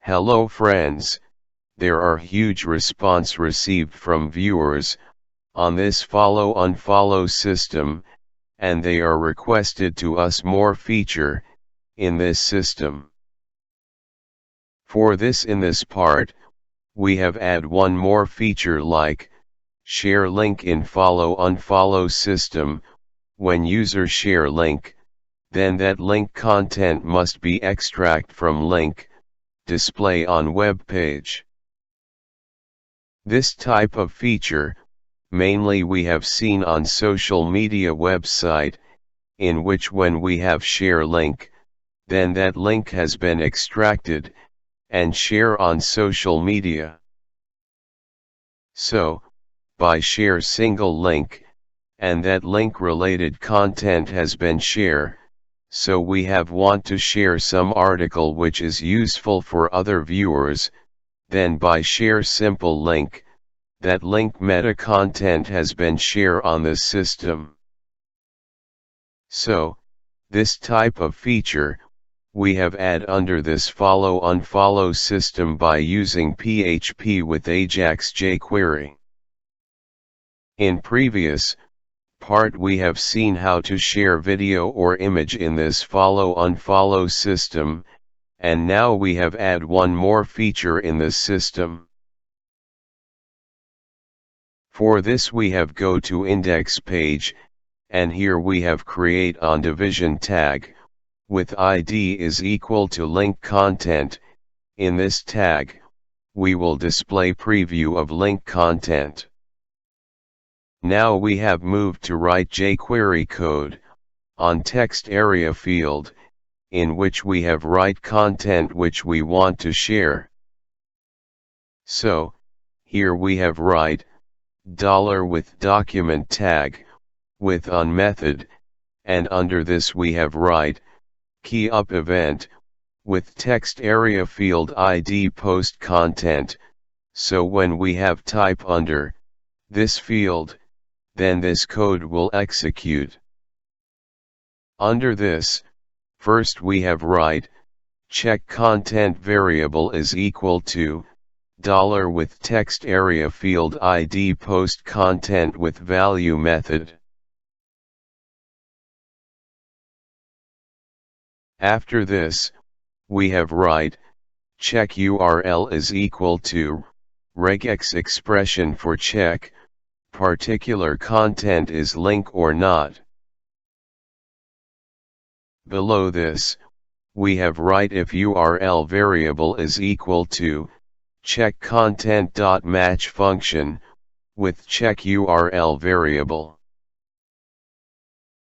Hello friends, there are huge response received from viewers on this follow-unfollow system, and they are requested to us more feature in this system. For this in this part, we have add one more feature like share link in follow-unfollow system. When user share link, then that link content must be extract from link, display on web page. This type of feature, mainly we have seen on social media website, in which when we have share link, then that link has been extracted, and share on social media. So, by share single link, and that link related content has been share, so we have want to share some article which is useful for other viewers, then by share simple link, that link meta content has been share on the system. So, this type of feature, we have add under this follow-unfollow system by using PHP with Ajax jQuery. In previous part we have seen how to share video or image in this follow-unfollow system, and now we have add one more feature in this system. For this we have go to index page, and here we have create on division tag, with ID is equal to link content. In this tag, we will display preview of link content. Now we have moved to write Jquery code, on text area field, in which we have write content which we want to share. So, here we have write, $with document tag, with on method, and under this we have write, key up event, with text area field ID post content, so when we have type under, this field, then this code will execute. Under this, first we have write, check content variable is equal to, $with text area field ID post content with value method. After this, we have write, check URL is equal to, regex expression for check, particular content is link or not. Below this, we have write if URL variable is equal to, check content.match function, with check URL variable.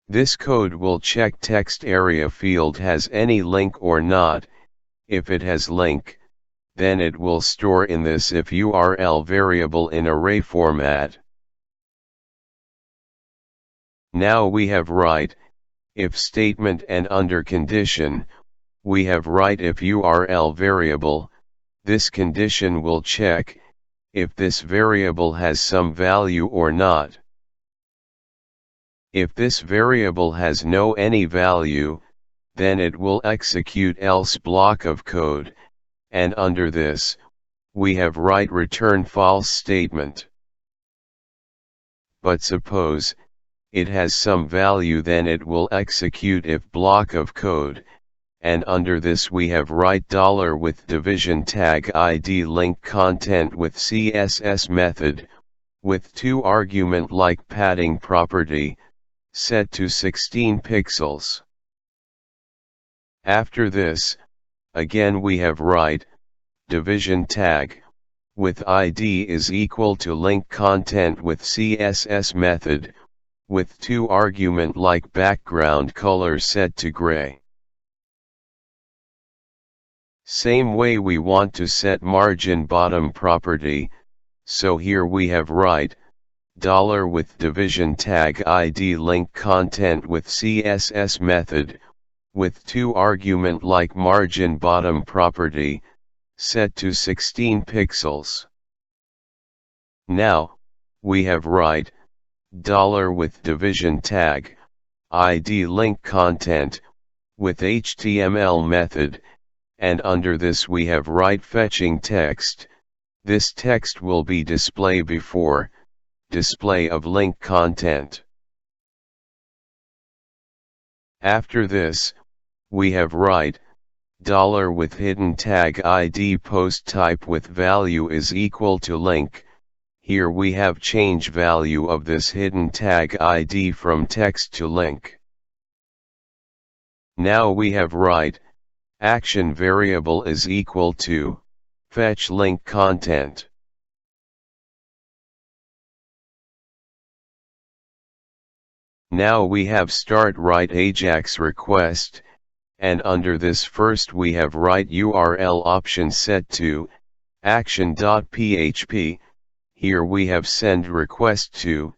This code will check text area field has any link or not. If it has link, then it will store in this if URL variable in array format. Now we have write, if statement and under condition, we have write if URL variable, this condition will check, if this variable has some value or not. If this variable has no any value, then it will execute else block of code, and under this, we have write return false statement. But suppose, it has some value, then it will execute if block of code, and under this we have write $with division tag ID link content with CSS method, with two argument like padding property, set to 16 pixels. After this, again we have write, division tag, with ID is equal to link content with CSS method, with two argument like background color set to gray. Same way we want to set margin bottom property, so here we have write, $with division tag ID link content with CSS method, with two argument like margin bottom property, set to 16 pixels. Now, we have write, $with division tag, ID link content, with HTML method, and under this we have write fetching text. This text will be display before, display of link content. After this, we have write, $ with hidden tag ID post type with value is equal to link. Here we have change value of this hidden tag ID from text to link. Now we have write, action variable is equal to, fetch link content. Now we have start write Ajax request, and under this first we have write URL option set to, action.php, here we have send request to,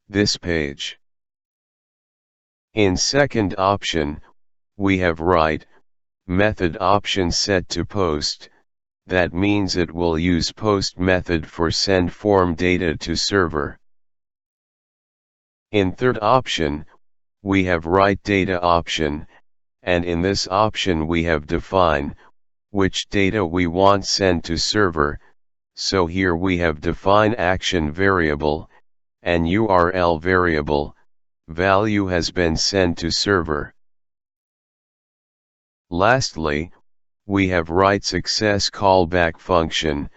this page. In second option, we have write, method option set to post, that means it will use post method for send form data to server. In third option, we have write data option, and in this option we have define, which data we want sent to server, so here we have define action variable, and URL variable, value has been sent to server. Lastly, we have write success callback function,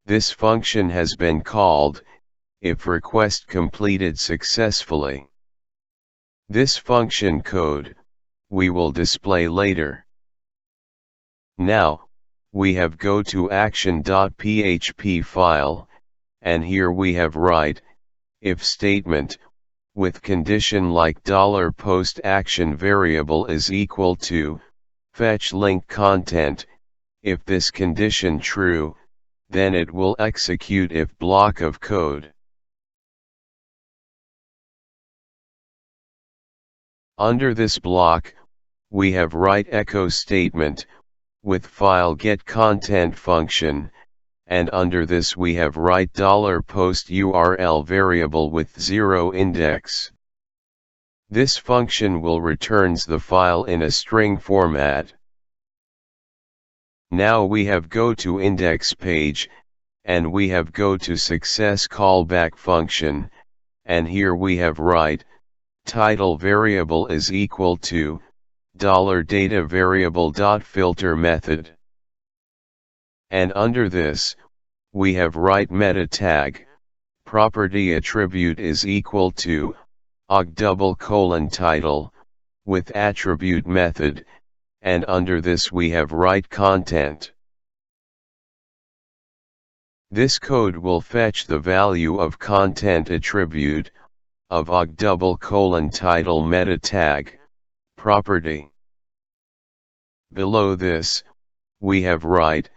this function has been called, if request completed successfully. This function code, we will display later. Now, we have go to action.php file, and here we have write, if statement, with condition like $post action variable is equal to, fetch link content, if this condition true, then it will execute if block of code. Under this block, we have write echo statement, with file get content function, and under this we have write $post URL variable with 0 index. This function will returns the file in a string format. Now we have go to index page, and we have go to success callback function, and here we have write, title variable is equal to, $data variable.filter method. And under this, we have write meta tag, property attribute is equal to, title, with attribute method, and under this we have write content. This code will fetch the value of content attribute, of title meta tag, property. Below this, we have write,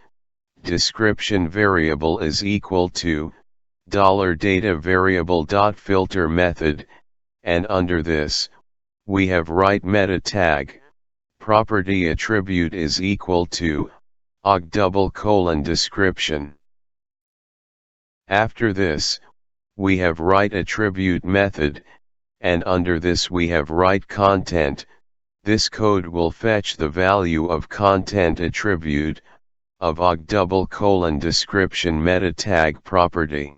description variable is equal to, $data variable.filter method, and under this, we have write meta tag, property attribute is equal to, description. After this, we have write attribute method, and under this we have write content. This code will fetch the value of content attribute, of description meta tag property.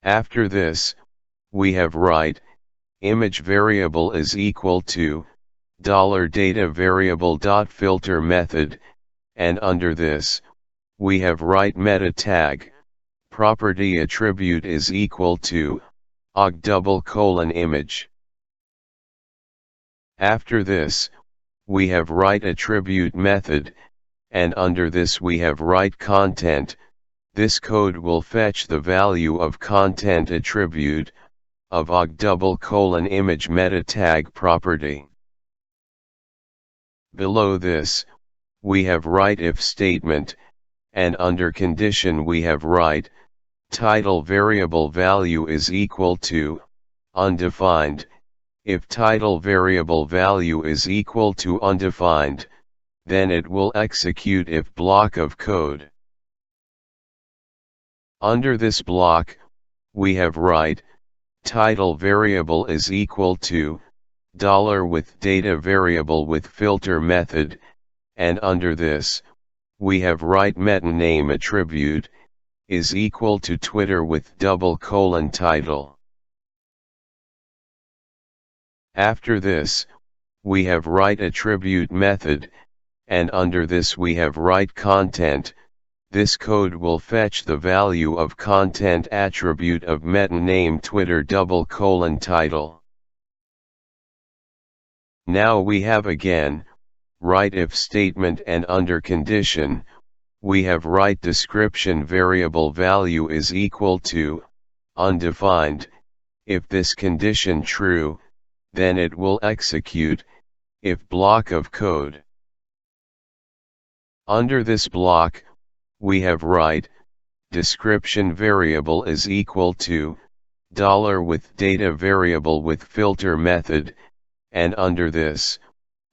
After this, we have write, image variable is equal to, $data variable.filter method, and under this, we have write meta tag, property attribute is equal to, image. After this, we have write attribute method, and under this we have write content. This code will fetch the value of content attribute, of image meta tag property. Below this, we have write if statement, and under condition we have write, title variable value is equal to, undefined. If title variable value is equal to undefined, then it will execute if block of code. Under this block, we have write, title variable is equal to, $with data variable with filter method, and under this, we have write meta name attribute, is equal to Twitter with ; title. After this, we have write attribute method, and under this we have write content. This code will fetch the value of content attribute of meta name Twitter ; title. Now we have again, write if statement, and under condition, we have write description variable value is equal to, undefined. If this condition true, then it will execute, if block of code. Under this block, we have write, description variable is equal to, $with data variable with filter method, and under this,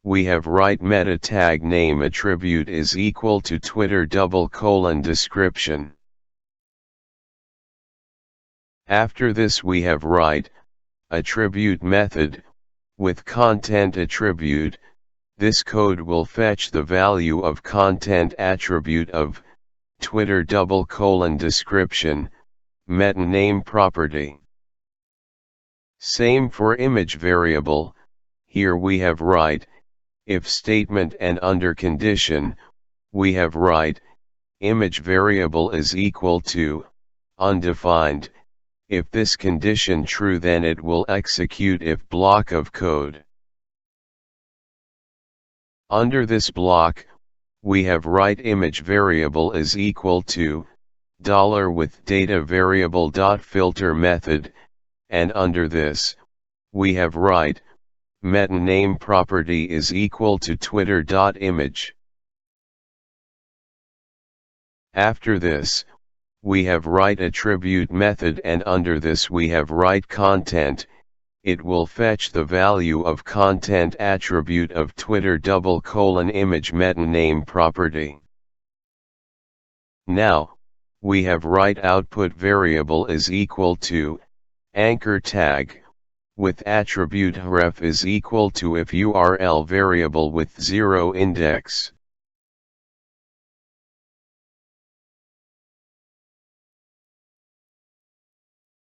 we have write meta tag name attribute is equal to Twitter ; description. After this we have write, attribute method, with content attribute. This code will fetch the value of content attribute of, Twitter ; description, meta name property. Same for image variable, here we have write, if statement, and under condition, we have write, image variable is equal to, undefined. If this condition true, then it will execute if block of code. Under this block, we have write image variable is equal to, $with data variable filter method, and under this, we have write, meta name property is equal to Twitter image. After this, we have write attribute method, and under this we have write content. It will fetch the value of content attribute of Twitter ; image meta name property. Now, we have write output variable is equal to, anchor tag, with attribute href is equal to if URL variable with 0 index.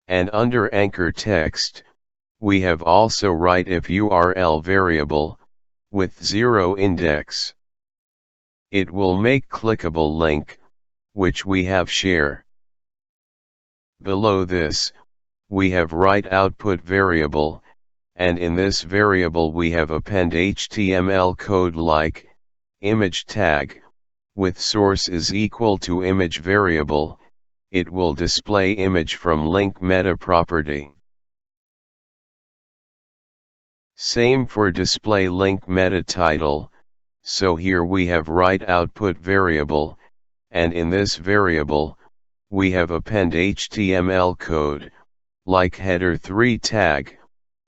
And under anchor text, we have also write if URL variable, with 0 index. It will make clickable link, which we have share. Below this, we have write output variable, and in this variable we have append HTML code like, image tag, with source is equal to image variable. It will display image from link meta property. Same for display link meta title, so here we have write output variable, and in this variable, we have append HTML code, like header 3 tag,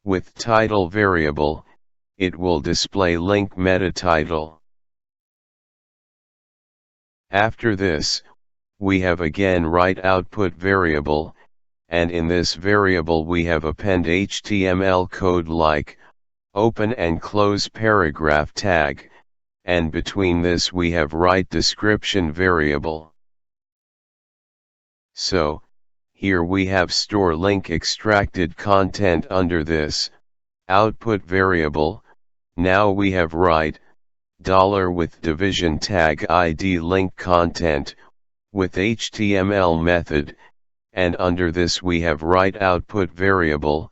with title variable. It will display link meta title. After this, we have again write output variable, and in this variable we have append HTML code like, open and close paragraph tag, and between this we have write description variable. So, here we have store link extracted content under this, output variable. Now we have write, $with division tag ID link content, with HTML method, and under this we have write output variable.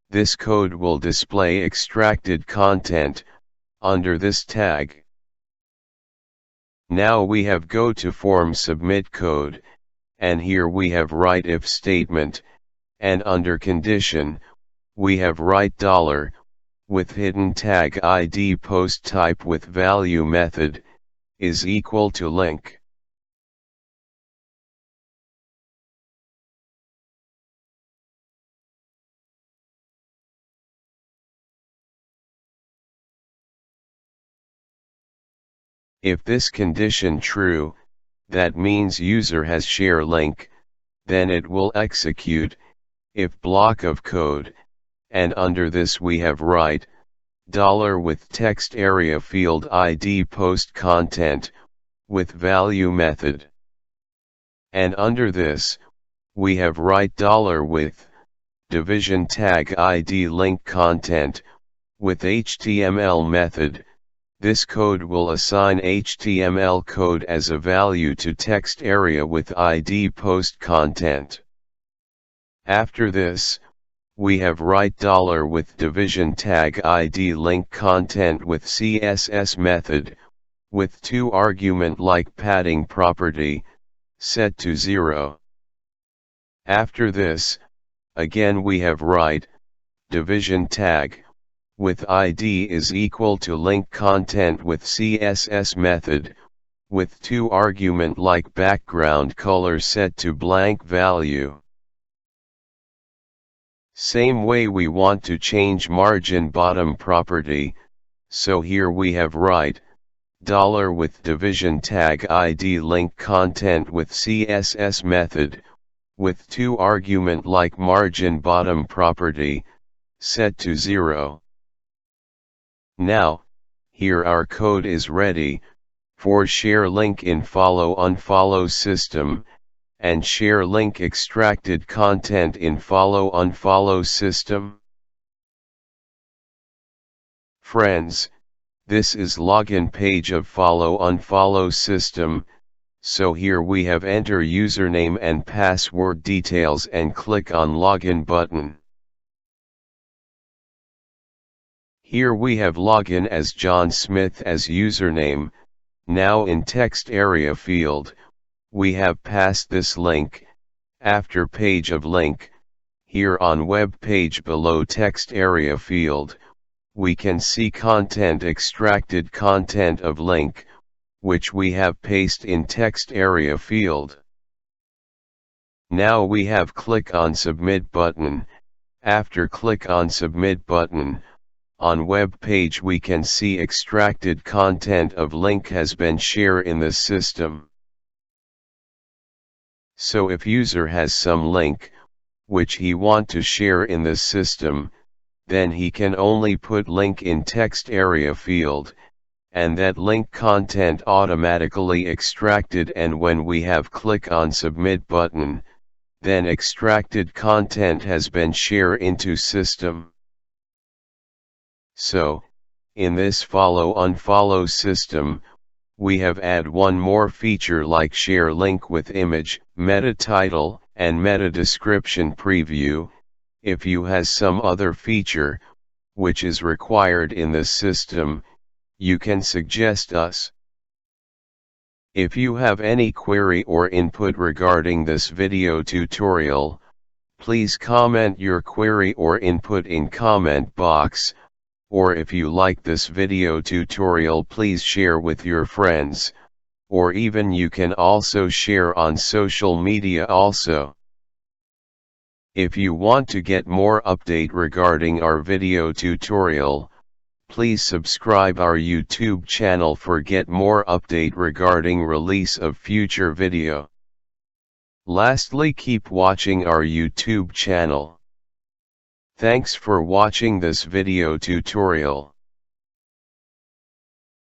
This code will display extracted content, under this tag. Now we have go to form submit code, and here we have write if statement, and under condition, we have write $, with hidden tag ID post type with value method, is equal to link. If this condition true, that means user has share link, then it will execute, if block of code, and under this we have write, $with text area field ID post content, with value method. And under this, we have write $with division tag ID link content, with HTML method. This code will assign HTML code as a value to text area with ID post content. After this, we have write $with division tag ID link content with CSS method, with 2 argument like padding property, set to 0. After this, again we have write division tag, with ID is equal to link content with CSS method, with 2 argument like background color set to blank value. Same way we want to change margin bottom property, so here we have write $with division tag ID link content with CSS method, with 2 argument like margin bottom property, set to 0. Now, here our code is ready for share link in follow unfollow system, and share link extracted content in follow unfollow system. Friends, this is login page of follow unfollow system, so here we have enter username and password details and click on login button. Here we have login as John Smith as username. Now in text area field, we have passed this link. After page of link, here on web page below text area field, we can see content extracted content of link, which we have paste in text area field. Now we have click on submit button. After click on submit button, on web page we can see extracted content of link has been shared in the system. So if user has some link, which he want to share in the system, then he can only put link in text area field, and that link content automatically extracted, and when we have click on submit button, then extracted content has been shared into system. So, in this follow unfollow system, we have add one more feature like share link with image, meta title, and meta description preview. If you has some other feature, which is required in the system, you can suggest us. If you have any query or input regarding this video tutorial, please comment your query or input in comment box. Or if you like this video tutorial, please share with your friends, or even you can also share on social media also. If you want to get more update regarding our video tutorial, please subscribe our YouTube channel for get more update regarding release of future video. Lastly, keep watching our YouTube channel. Thanks for watching this video tutorial.